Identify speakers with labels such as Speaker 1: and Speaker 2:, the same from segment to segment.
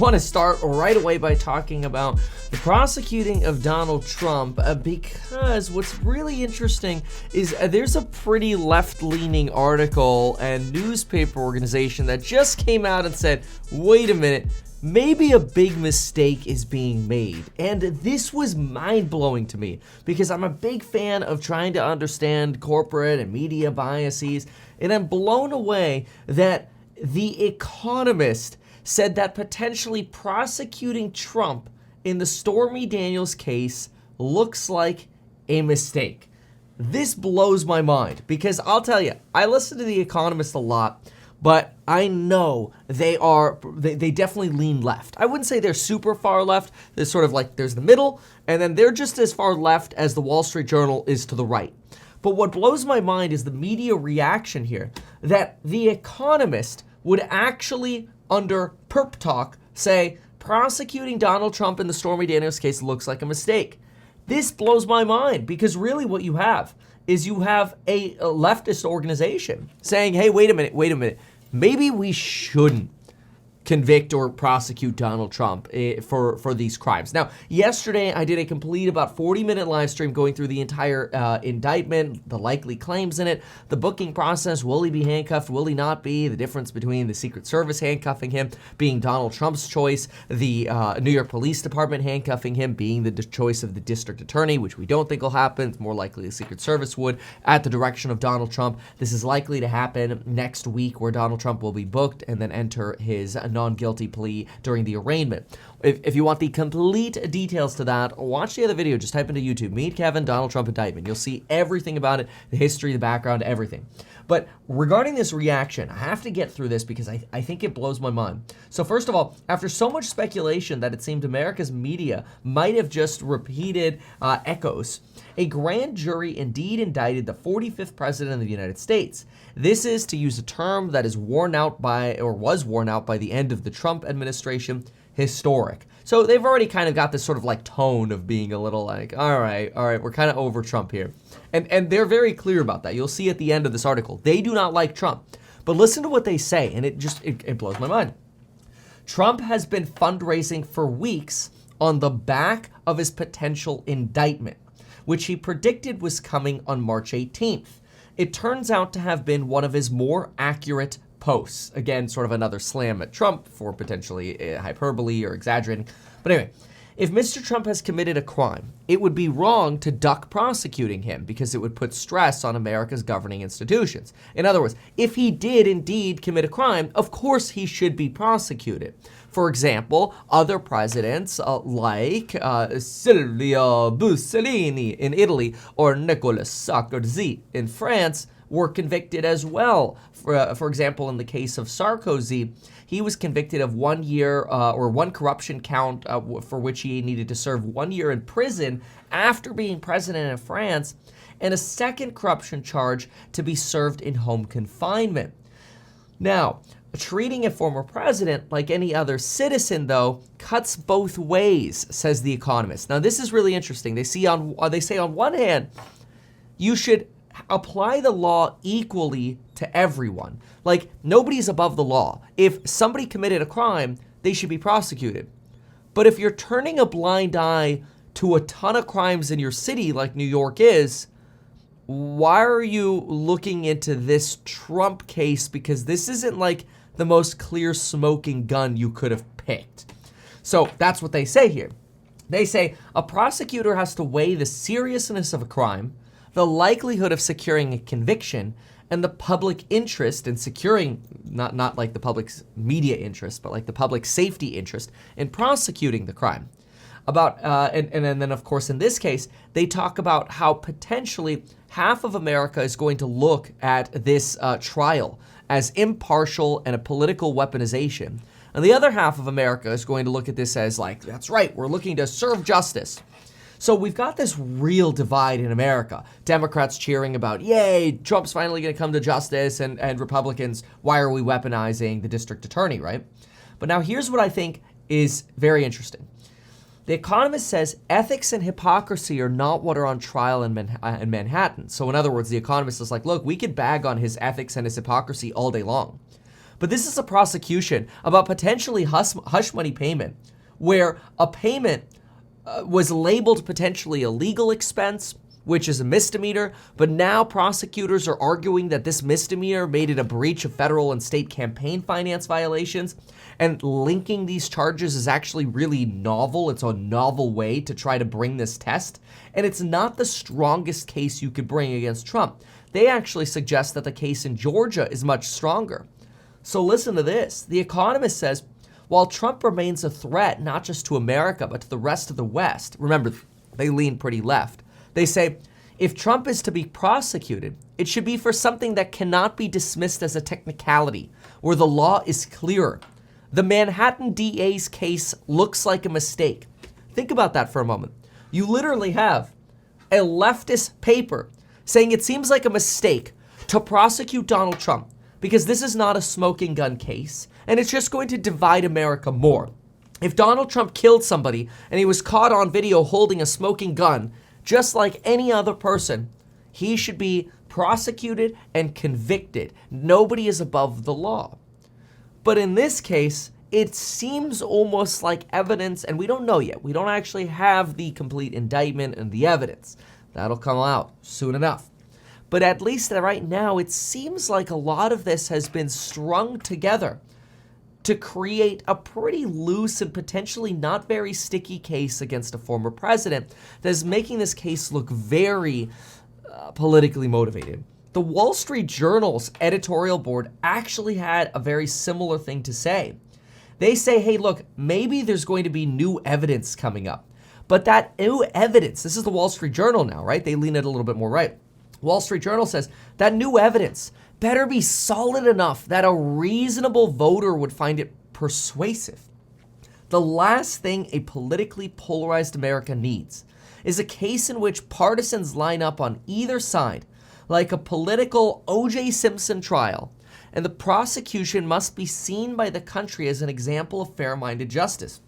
Speaker 1: Want to start right away by talking about the prosecuting of Donald Trump because what's really interesting is there's a pretty left-leaning article and newspaper organization that just came out and said, wait a minute, maybe a big mistake is being made. And this was mind-blowing to me because I'm a big fan of trying to understand corporate and media biases, and I'm blown away that The Economist said that potentially prosecuting Trump in the Stormy Daniels case looks like a mistake. This blows my mind because I'll tell you, I listen to The Economist a lot, but I know they definitely lean left. I wouldn't say they're super far left. There's sort of like, there's the middle, and then they're just as far left as the Wall Street Journal is to the right. But what blows my mind is the media reaction here, that The Economist would actually, under perp talk, say prosecuting Donald Trump in the Stormy Daniels case looks like a mistake. This blows my mind because really what you have is you have a leftist organization saying, hey, wait a minute, maybe we shouldn't convict or prosecute Donald Trump for these crimes. Now, yesterday I did a complete about 40-minute live stream going through the entire indictment, the likely claims in it, the booking process, will he be handcuffed, will he not be, the difference between the Secret Service handcuffing him being Donald Trump's choice, the New York Police Department handcuffing him being the choice of the district attorney, which we don't think will happen. It's more likely the Secret Service would at the direction of Donald Trump. This is likely to happen next week where Donald Trump will be booked and then enter his non-guilty plea during the arraignment. If you want the complete details to that, watch the other video. Just type into YouTube, Meet Kevin, Donald Trump indictment. You'll see everything about it, the history, the background, everything. But regarding this reaction, I have to get through this because I think it blows my mind. So first of all, after so much speculation that it seemed America's media might have just repeated echoes, a grand jury indeed indicted the 45th president of the United States. This is, to use a term that is was worn out by the end of the Trump administration, historic. So they've already kind of got this sort of like tone of being a little like, all right, we're kind of over Trump here. And they're very clear about that. You'll see at the end of this article, they do not like Trump. But listen to what they say, and it blows my mind. Trump has been fundraising for weeks on the back of his potential indictment, which he predicted was coming on March 18th. It turns out to have been one of his more accurate posts. Again, sort of another slam at Trump for potentially hyperbole or exaggerating. But anyway, if Mr. Trump has committed a crime, it would be wrong to duck prosecuting him because it would put stress on America's governing institutions. In other words, if he did indeed commit a crime, of course he should be prosecuted. For example, other presidents like Silvio Mussolini in Italy or Nicolas Sarkozy in France were convicted as well. For example, in the case of Sarkozy, he was convicted of 1 year or one corruption count for which he needed to serve 1 year in prison after being president of France, and a second corruption charge to be served in home confinement. Now, treating a former president like any other citizen, though, cuts both ways, says The Economist. Now, this is really interesting. They say on one hand, you should apply the law equally to everyone. Like, nobody's above the law. If somebody committed a crime, they should be prosecuted. But if you're turning a blind eye to a ton of crimes in your city like New York is, why are you looking into this Trump case? Because this isn't like the most clear smoking gun you could have picked. So that's what they say here. They say a prosecutor has to weigh the seriousness of a crime, the likelihood of securing a conviction, and the public interest in securing, not like the public's media interest, but like the public safety interest in prosecuting the crime. And then, of course, in this case, they talk about how potentially half of America is going to look at this trial as impartial and a political weaponization. And the other half of America is going to look at this as like, that's right, we're looking to serve justice. So we've got this real divide in America. Democrats cheering about, yay, Trump's finally going to come to justice, and Republicans, why are we weaponizing the district attorney, right? But now here's what I think is very interesting. The Economist says ethics and hypocrisy are not what are on trial in Manhattan. So in other words, The Economist is like, look, we could bag on his ethics and his hypocrisy all day long. But this is a prosecution about potentially hush money payment, where a payment was labeled potentially a legal expense, which is a misdemeanor, but now prosecutors are arguing that this misdemeanor made it a breach of federal and state campaign finance violations, and linking these charges is actually really novel. It's a novel way to try to bring this test, and it's not the strongest case you could bring against Trump. They actually suggest that the case in Georgia is much stronger. So listen to this. The Economist says, while Trump remains a threat not just to America, but to the rest of the West, remember, they lean pretty left. They say, if Trump is to be prosecuted, it should be for something that cannot be dismissed as a technicality, where the law is clearer. The Manhattan DA's case looks like a mistake. Think about that for a moment. You literally have a leftist paper saying it seems like a mistake to prosecute Donald Trump because this is not a smoking gun case, and it's just going to divide America more. If Donald Trump killed somebody and he was caught on video holding a smoking gun, just like any other person, he should be prosecuted and convicted. Nobody is above the law. But in this case, it seems almost like evidence, and we don't know yet. We don't actually have the complete indictment and the evidence. That'll come out soon enough. But at least right now, it seems like a lot of this has been strung together to create a pretty loose and potentially not very sticky case against a former president that is making this case look very politically motivated. The Wall Street Journal's editorial board actually had a very similar thing to say. They say, hey, look, maybe there's going to be new evidence coming up. But that new evidence, this is the Wall Street Journal now, right? They lean it a little bit more right. Wall Street Journal says that new evidence better be solid enough that a reasonable voter would find it persuasive. The last thing a politically polarized America needs is a case in which partisans line up on either side, like a political O.J. Simpson trial, and the prosecution must be seen by the country as an example of fair-minded justice.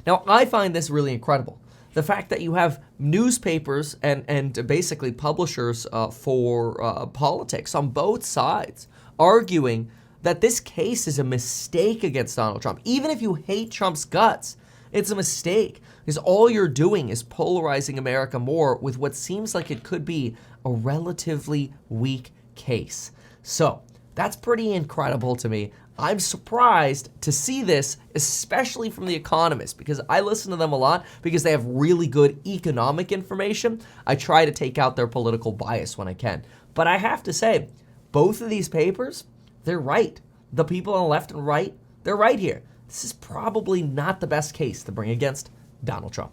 Speaker 1: Now, I find this really incredible. The fact that you have newspapers and basically publishers for politics on both sides arguing that this case is a mistake against Donald Trump. Even if you hate Trump's guts, it's a mistake because all you're doing is polarizing America more with what seems like it could be a relatively weak case. So that's pretty incredible to me. I'm surprised to see this, especially from The Economist, because I listen to them a lot because they have really good economic information. I try to take out their political bias when I can. But I have to say, both of these papers, they're right. The people on the left and right, they're right here. This is probably not the best case to bring against Donald Trump.